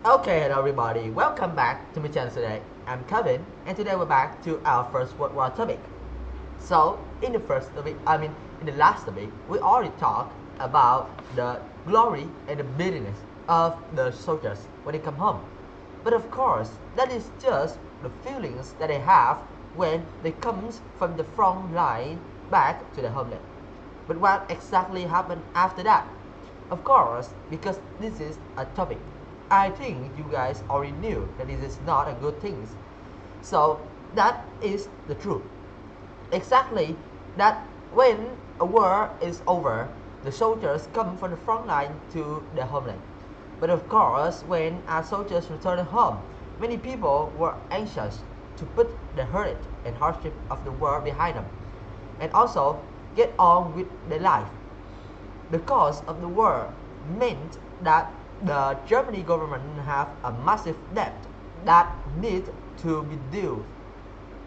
Okay, hello everybody. Welcome back to my channel today. I'm Kevin, and today we're back to our first World War topic. So, in the first topic, in the last topic, we already talked about the glory and the bitterness of the soldiers when they come home. But of course, that is just the feelings that they have when they comes from the front line back to the homeland. But what exactly happened after that? Of course, because this is a topic, I think you guys already knew that this is not a good thing. So that is the truth. Exactly that when a war is over, the soldiers come from the front line to their homeland. But of course, when our soldiers returned home, many people were anxious to put the hurt and hardship of the war behind them and also get on with their life. The cost of the war meant that the Germany government have a massive debt that need to be due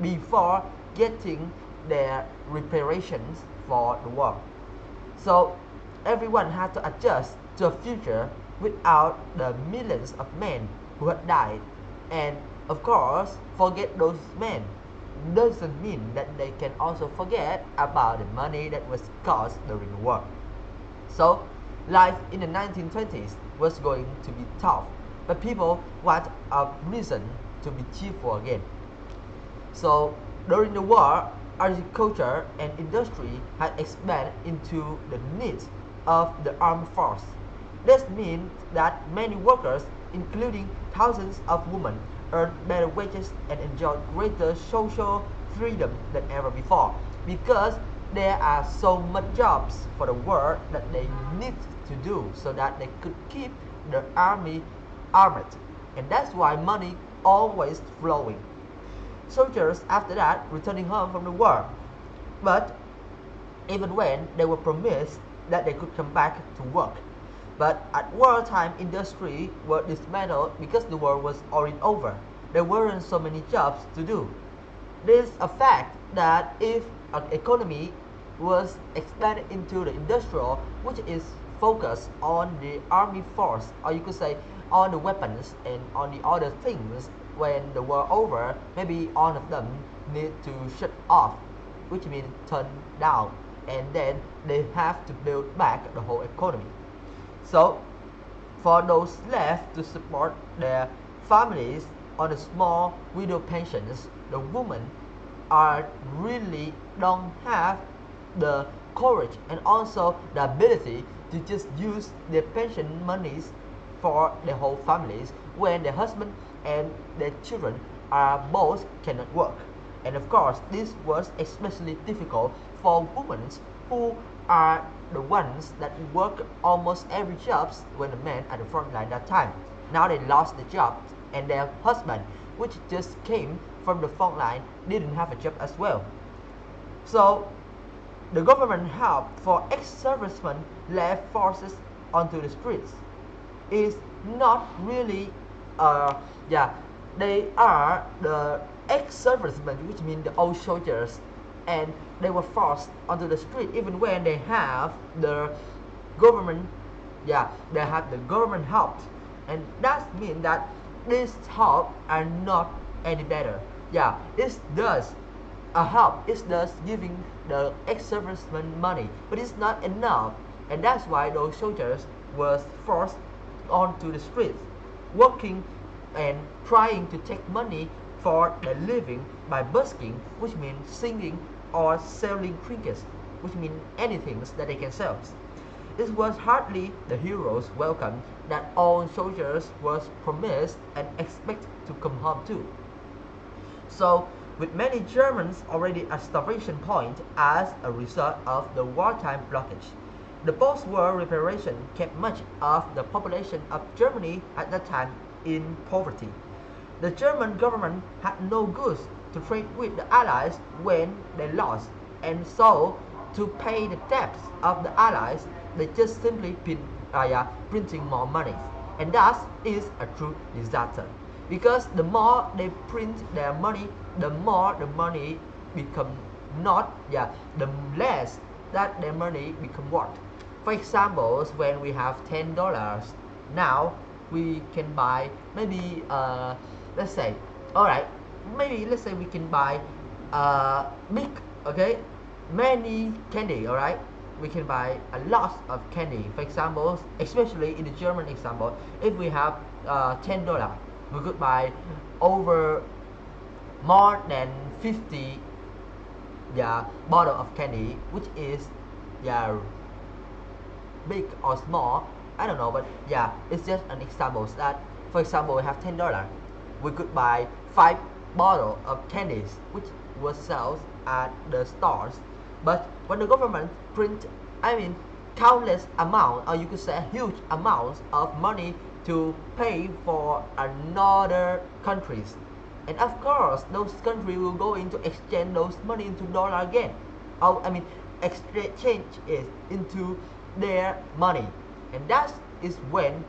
before getting their reparations for the war. So everyone had to adjust to a future without the millions of men who had died. And of course, forget those men doesn't mean that they can also forget about the money that was cost during the war. So life in the 1920s was going to be tough, but people want a reason to be cheerful again. So during the war, agriculture and industry had expanded into the needs of the armed force. This means that many workers, including thousands of women, earned better wages and enjoyed greater social freedom than ever before because there are so much jobs for the world that they need to do so that they could keep the army armed. And that's why money always flowing. Soldiers after that returning home from the war. But even when they were promised that they could come back to work. But at wartime, industry were dismantled because the war was already over. There weren't so many jobs to do. This is a fact that if an economy was expanded into the industrial, which is focused on the army force, or you could say on the weapons and on the other things, when the war over, maybe all of them need to shut off, which means turn down, and then they have to build back the whole economy. So for those left to support their families on the small widow pensions, the women are really don't have the courage and also the ability to just use their pension monies for their whole families when their husband and their children are both cannot work. And of course, this was especially difficult for women who are the ones that work almost every job when the men at the front line that time. Now they lost the job and their husband, which just came from the front line, didn't have a job as well. So the government help for ex-servicemen left forces onto the streets is not really yeah, they are the ex-servicemen, which means the old soldiers, and they were forced onto the street even when they have the government, yeah, they have the government help. And that means that these help are not any better. Yeah, it does a help, it does giving the ex-servicemen money, but it's not enough. And that's why those soldiers was forced onto the streets working and trying to take money for their living by busking, which means singing, or selling trinkets, which means anything that they can sell. It was hardly the hero's welcome that all soldiers was promised and expected to come home to. So, with many Germans already at starvation point as a result of the wartime blockage, the post-war reparation kept much of the population of Germany at that time in poverty. The German government had no goods to trade with the Allies when they lost, and so to pay the debts of the Allies, they just simply printing more money, and that is a true disaster. Because the more they print their money, the more the money become not, the less that their money become worth. For example, when we have $10 now, we can buy maybe let's say, all right, maybe let's say we can buy big, okay, many candy, all right, we can buy a lot of candy. For example, especially in the German example, if we have $10, we could buy over more than 50 bottle of candy, which is yeah big or small, I don't know, but yeah, it's just an example that, for example, we have $10, we could buy 5 bottle of candies, which was sold at the stores. But when the government print, I mean, countless amount, or you could say huge amounts of money to pay for another countries, and of course those countries will go into exchange those money into dollar again, or I mean exchange it into their money, and that is when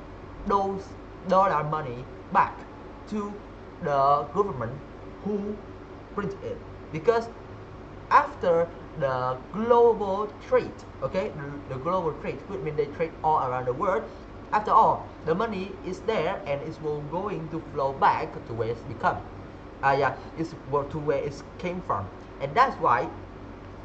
those dollar money back to the government who print it, because after the global trade, okay, the global trade would mean they trade all around the world. After all, the money is there and it's going to flow back to where it's become, it's to where it came from, and that's why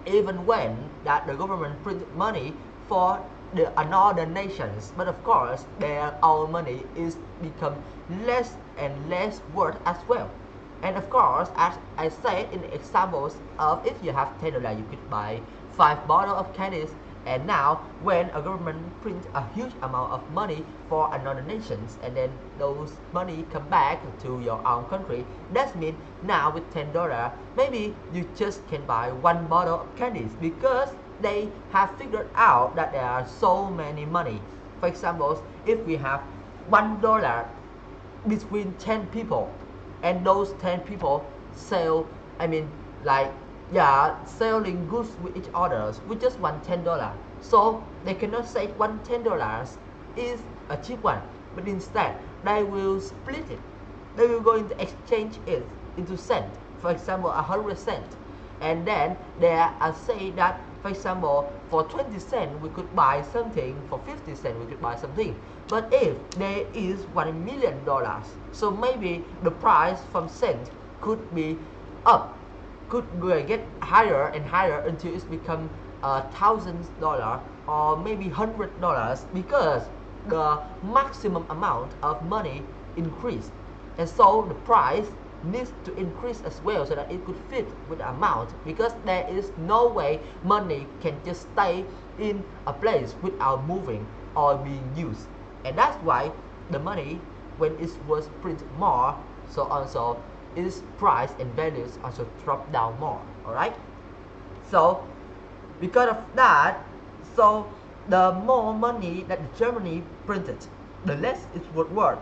even when that the government print money for the another nations, but of course their own money is become less and less worth as well. And of course, as I said in the examples of, if you have $10, you could buy 5 bottles of candies. And now, when a government prints a huge amount of money for another nations, and then those money come back to your own country, that means now with $10, maybe you just can buy 1 bottle of candies, because they have figured out that there are so many money. For example, if we have $1 between 10 people, and those 10 people sell, I mean, like, selling goods with each other with just $10, so they cannot say $10 is a cheap one, but instead they will split it, they will go into exchange it into cent, for example 100 cent, and then they are say that, for example, for 20 cents we could buy something, for 50 cents we could buy something. But if there is $1 million, so maybe the price from cent could be up, could get higher and higher until it's become $1,000 or maybe $100, because the maximum amount of money increased, and so the price needs to increase as well, so that it could fit with the amount, because there is no way money can just stay in a place without moving or being used. And that's why the money, when it was printed more, so also its price and values also drop down more. Alright, so because of that, so the more money that Germany printed, the less it was worth,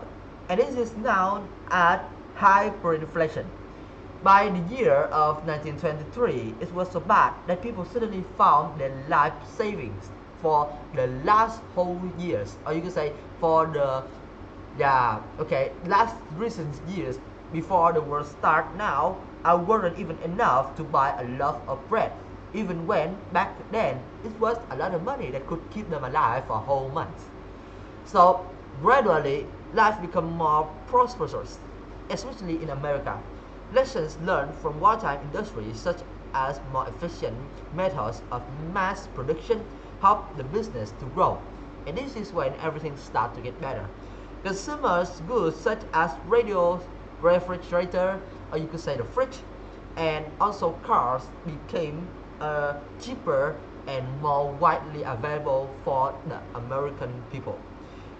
and this is now at hyperinflation. By the year of 1923, it was so bad that people suddenly found their life savings for the last whole years, or you could say for the last recent years before the war start now, weren't even enough to buy a loaf of bread, even when back then it was a lot of money that could keep them alive for a whole month. So gradually life became more prosperous, especially in America. Lessons learned from wartime industries, such as more efficient methods of mass production, helped the business to grow. And this is when everything started to get better. Consumers goods such as radios, refrigerator, or you could say the fridge, and also cars became cheaper and more widely available for the American people.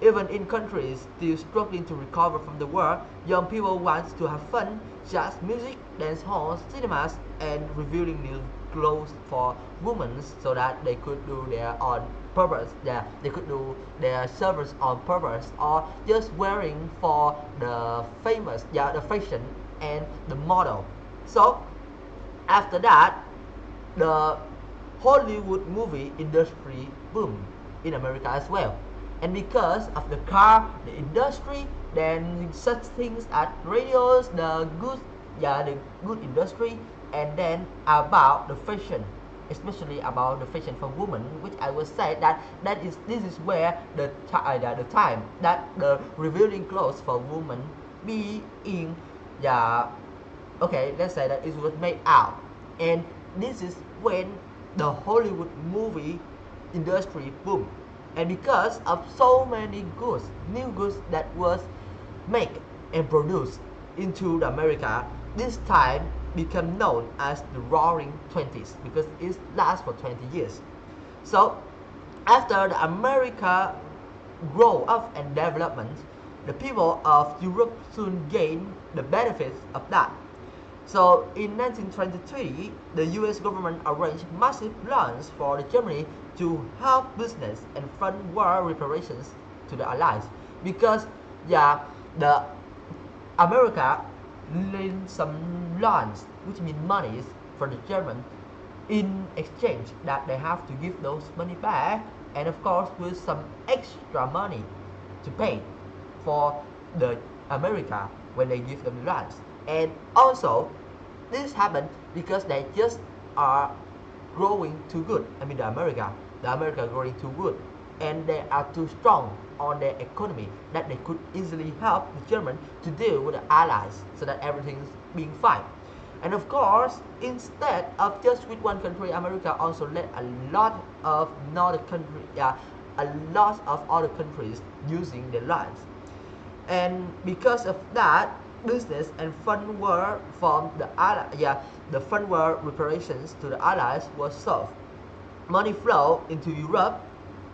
Even in countries still struggling to recover from the war, young people want to have fun, jazz music, dance halls, cinemas, and revealing new clothes for women, so that they could do their own purpose. They could do their service on purpose, or just wearing for the famous, the fashion and the model. So after that, the Hollywood movie industry boomed in America as well. And because of the car, the industry, then such things as radios, the good industry, and then about the fashion, especially about the fashion for women, which I will say that this is where the time that the revealing clothes for women be in the okay, let's say that it was made out, and this is when the Hollywood movie industry boomed, and because of so many goods, new goods that was made and produced into the America, this time become known as the Roaring Twenties because it lasts for 20 years. So after the America grow up and development, the people of Europe soon gained the benefits of that. So in 1923, the US government arranged massive loans for Germany to help business and fund war reparations to the Allies because yeah, the America lent some loans, which mean monies for the German in exchange that they have to give those money back, and of course with some extra money to pay for the America when they give them loans. And also this happened because they just are growing too good. I mean the America growing too good, and they are too strong on their economy that they could easily help the German to deal with the Allies so that everything's being fine. And of course, instead of just with one country, America also let a lot of other country, a lot of other countries using the lines. And because of that, business and fund war from the fund war reparations to the Allies was solved. Money flowed into Europe,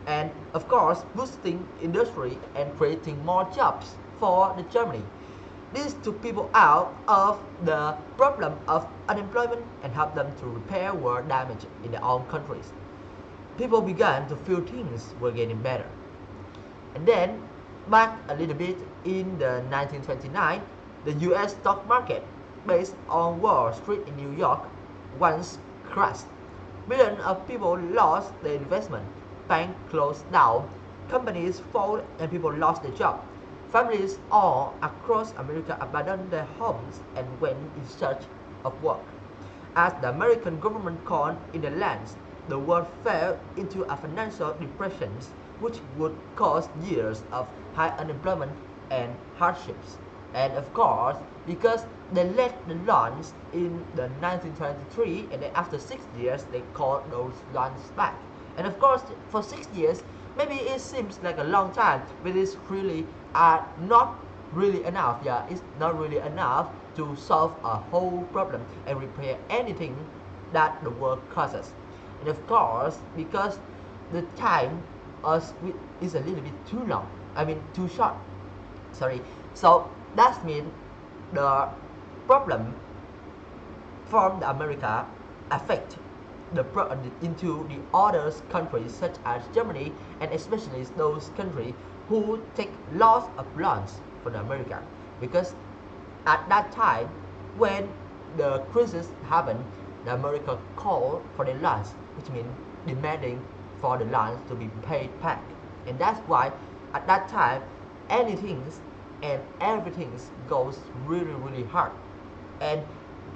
and of course boosting industry and creating more jobs for the Germany. This took people out of the problem of unemployment and helped them to repair war damage in their own countries. People began to feel things were getting better. And then, back a little bit in the 1929, the US stock market, based on Wall Street in New York, once crashed. Millions of people lost their investment, banks closed down, companies folded, and people lost their jobs. Families all across America abandoned their homes and went in search of work. As the American government called in the lands, the world fell into a financial depression which would cause years of high unemployment and hardships. And of course, because they let the loans in the 1923, and then after 6 years they called those loans back. And of course, for 6 years, maybe it seems like a long time, but it's really not really enough. Yeah, it's not really enough to solve a whole problem and repair anything that the world causes. And of course, because the time is a little bit too long, I mean too short, sorry. So that means the problem from the America affect into the other countries such as Germany, and especially those countries who take lots of loans from America, because at that time when the crisis happened, the America called for the loans, which means demanding for the loans to be paid back. And that's why at that time anything and everything goes really hard, and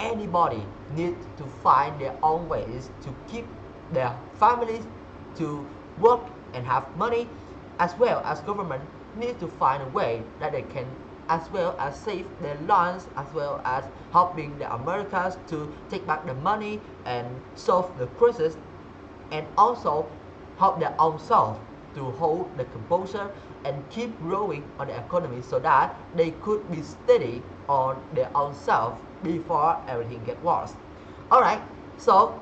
anybody needs to find their own ways to keep their families to work and have money, as well as government needs to find a way that they can as well as save their loans, as well as helping the Americans to take back the money and solve the crisis, and also help their own self to hold the composure and keep growing on the economy so that they could be steady on their own self before everything gets worse. Alright, so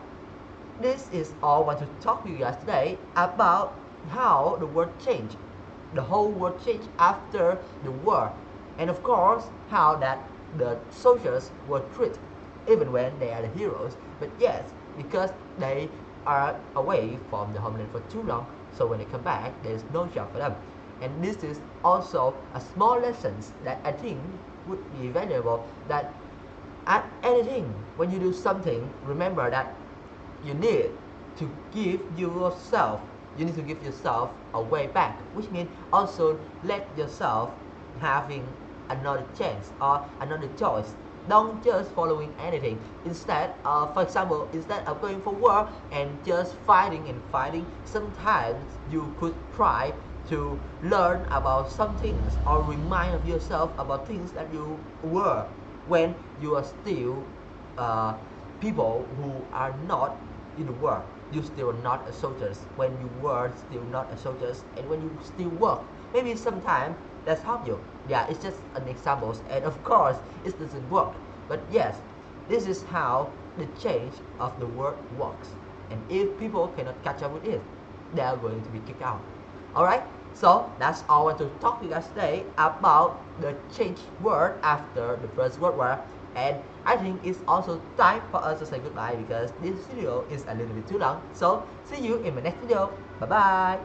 this is all I want to talk to you guys today about how the world changed. The whole world changed after the war, and of course how that the soldiers were treated even when they are the heroes. But yes, because they are away from the homeland for too long, so when they come back there's no job for them. And this is also a small lessons that I think would be valuable, that at anything when you do something, remember that you need to give yourself a way back, which means also let yourself having another chance or another choice Don't just following anything. Instead, for example, instead of going for work and just fighting and fighting, sometimes you could try to learn about some things or remind of yourself about things that you were when you are still people who are not in the war. You still not a soldiers when you were still not a soldiers, and when you still work. Maybe sometime that's help you. Yeah, it's just an example, and of course it doesn't work. But yes, this is how the change of the world works. And if people cannot catch up with it, they are going to be kicked out. Alright, so that's all I want to talk to you guys today about the change world after the First World War. And I think it's also time for us to say goodbye because this video is a little bit too long. So see you in my next video. Bye bye.